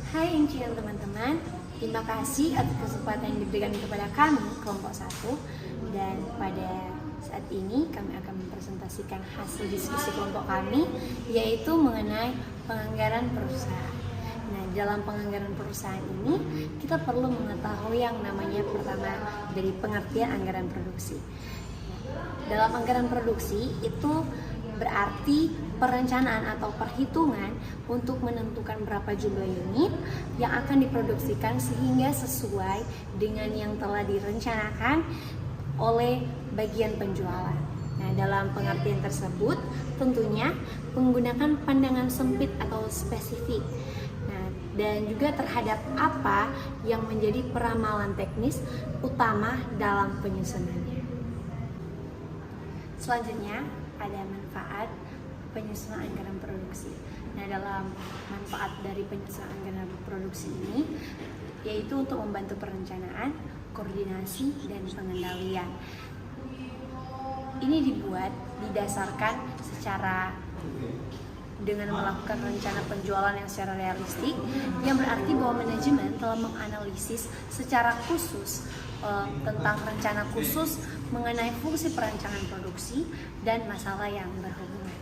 Hai Inci dan teman-teman, terima kasih atas kesempatan yang diberikan kepada kami, kelompok 1. Dan pada saat ini kami akan mempresentasikan hasil diskusi kelompok kami, yaitu mengenai penganggaran perusahaan. Nah, dalam penganggaran perusahaan ini, kita perlu mengetahui yang namanya pertama dari pengertian anggaran produksi. Dalam anggaran produksi itu berarti perencanaan atau perhitungan untuk menentukan berapa jumlah unit yang akan diproduksikan sehingga sesuai dengan yang telah direncanakan oleh bagian penjualan. Nah, dalam pengertian tersebut tentunya menggunakan pandangan sempit atau spesifik. Nah, dan juga terhadap apa yang menjadi peramalan teknis utama dalam penyusunannya. Selanjutnya ada manfaat penyusunan anggaran produksi. Nah, dalam manfaat dari penyusunan anggaran produksi ini yaitu untuk membantu perencanaan, koordinasi, dan pengendalian. Ini dibuat didasarkan secara dengan melakukan rencana penjualan yang secara realistik, yang berarti bahwa manajemen telah menganalisis secara khusus tentang rencana khusus mengenai fungsi perancangan produksi dan masalah yang berhubungan.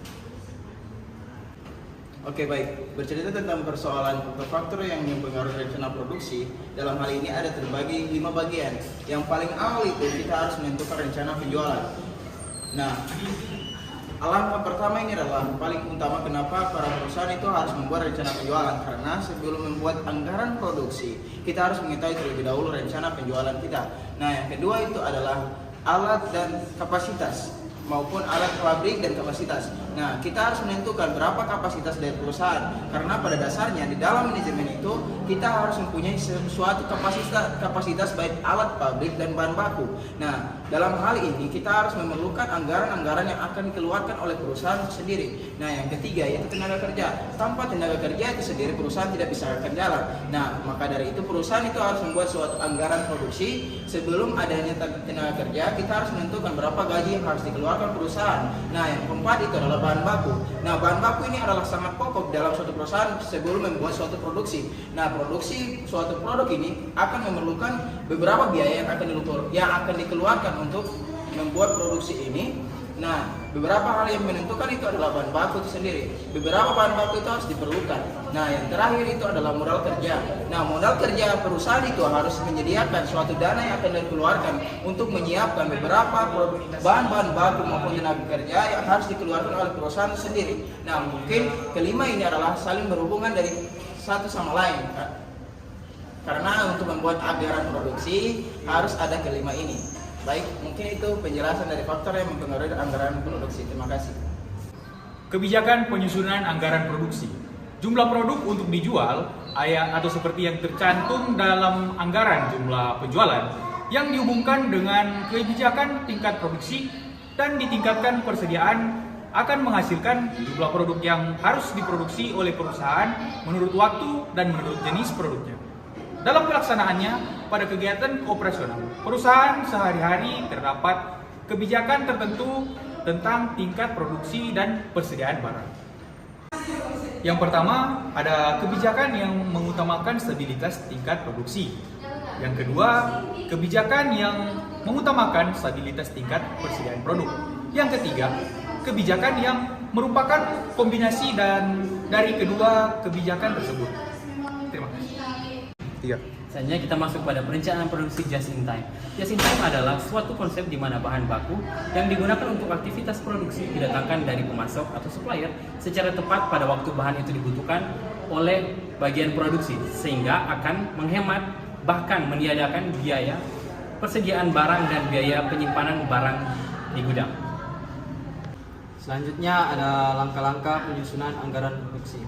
Oke, baik. Bercerita tentang persoalan faktor yang mempengaruhi rencana produksi, dalam hal ini ada terbagi 5 bagian. Yang paling awal itu kita harus menentukan rencana penjualan. Nah, langkah pertama ini adalah paling utama kenapa para perusahaan itu harus membuat rencana penjualan, karena sebelum membuat anggaran produksi kita harus mengetahui terlebih dahulu rencana penjualan kita. Nah, yang kedua itu adalah alat dan kapasitas maupun alat pabrik dan kapasitas. Nah, kita harus menentukan berapa kapasitas dari perusahaan, karena pada dasarnya di dalam manajemen itu kita harus mempunyai suatu kapasitas baik alat pabrik dan bahan baku. Nah, dalam hal ini kita harus memerlukan anggaran-anggaran yang akan dikeluarkan oleh perusahaan sendiri. Nah, yang ketiga yaitu tenaga kerja. Tanpa tenaga kerja itu sendiri perusahaan tidak bisa akan jalan. Nah, maka dari itu perusahaan itu harus membuat suatu anggaran produksi. Sebelum adanya tenaga kerja, kita harus menentukan berapa gaji yang harus dikeluarkan perusahaan. Nah, yang keempat itu adalah bahan baku. Nah, bahan baku ini adalah sangat pokok dalam suatu perusahaan sebelum membuat suatu produksi. Nah, produksi suatu produk ini akan memerlukan beberapa biaya yang akan dikeluarkan untuk membuat produksi ini. Nah, beberapa hal yang menentukan itu adalah bahan baku itu sendiri. Beberapa bahan baku itu harus diperlukan. Nah, yang terakhir itu adalah modal kerja. Nah, modal kerja perusahaan itu harus menyediakan suatu dana yang akan dikeluarkan untuk menyiapkan beberapa bahan-bahan baku maupun tenaga kerja yang harus dikeluarkan oleh perusahaan sendiri. Nah, mungkin kelima ini adalah saling berhubungan dari satu sama lain, kan? Karena untuk membuat anggaran produksi harus ada kelima ini. Baik, mungkin itu penjelasan dari faktor yang mempengaruhi anggaran produksi. Terima kasih. Kebijakan penyusunan anggaran produksi. Jumlah produk untuk dijual atau seperti yang tercantum dalam anggaran jumlah penjualan yang dihubungkan dengan kebijakan tingkat produksi dan ditingkatkan persediaan akan menghasilkan jumlah produk yang harus diproduksi oleh perusahaan menurut waktu dan menurut jenis produknya. Dalam pelaksanaannya, pada kegiatan operasional, perusahaan sehari-hari terdapat kebijakan tertentu tentang tingkat produksi dan persediaan barang. Yang pertama, ada kebijakan yang mengutamakan stabilitas tingkat produksi. Yang kedua, kebijakan yang mengutamakan stabilitas tingkat persediaan produk. Yang ketiga, kebijakan yang merupakan kombinasi dari kedua kebijakan tersebut. Terima kasih. Selanjutnya kita masuk pada perencanaan produksi just in time. Just in time adalah suatu konsep di mana bahan baku yang digunakan untuk aktivitas produksi didatangkan dari pemasok atau supplier secara tepat pada waktu bahan itu dibutuhkan oleh bagian produksi, sehingga akan menghemat bahkan meniadakan biaya persediaan barang dan biaya penyimpanan barang di gudang. Selanjutnya ada langkah-langkah penyusunan anggaran produksi,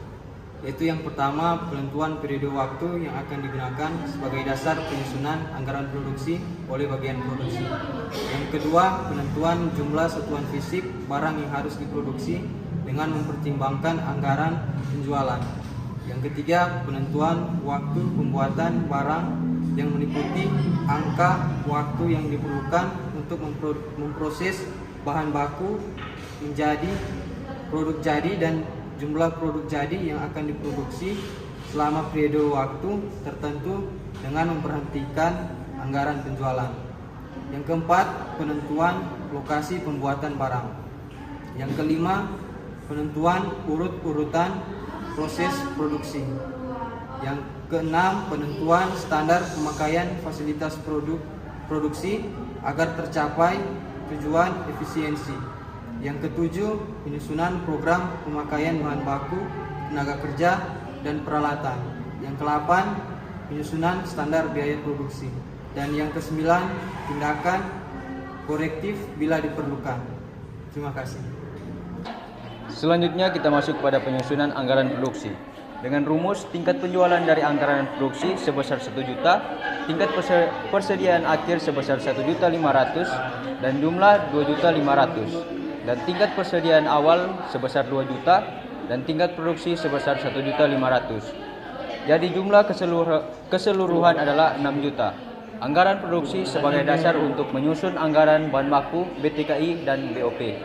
yaitu yang pertama penentuan periode waktu yang akan digunakan sebagai dasar penyusunan anggaran produksi oleh bagian produksi. Yang kedua, penentuan jumlah satuan fisik barang yang harus diproduksi dengan mempertimbangkan anggaran penjualan. Yang ketiga, penentuan waktu pembuatan barang yang meliputi angka waktu yang diperlukan untuk memproses bahan baku menjadi produk jadi dan jumlah produk jadi yang akan diproduksi selama periode waktu tertentu dengan memperhentikan anggaran penjualan. Yang keempat, penentuan lokasi pembuatan barang. Yang kelima, penentuan urut-urutan proses produksi. Yang keenam, penentuan standar pemakaian fasilitas produksi agar tercapai tujuan efisiensi. Yang ketujuh, penyusunan program pemakaian bahan baku, tenaga kerja, dan peralatan. Yang kelapan, penyusunan standar biaya produksi. Dan yang kesembilan, tindakan korektif bila diperlukan. Terima kasih. Selanjutnya kita masuk pada penyusunan anggaran produksi. Dengan rumus tingkat penjualan dari anggaran produksi sebesar 1 juta, tingkat persediaan akhir sebesar 1.500.000 dan jumlah 2.500.000, dan tingkat persediaan awal sebesar 2 juta dan tingkat produksi sebesar 1.500.000. Jadi jumlah keseluruhan adalah 6 juta. Anggaran produksi sebagai dasar untuk menyusun anggaran bahan baku, BTKI dan BOP.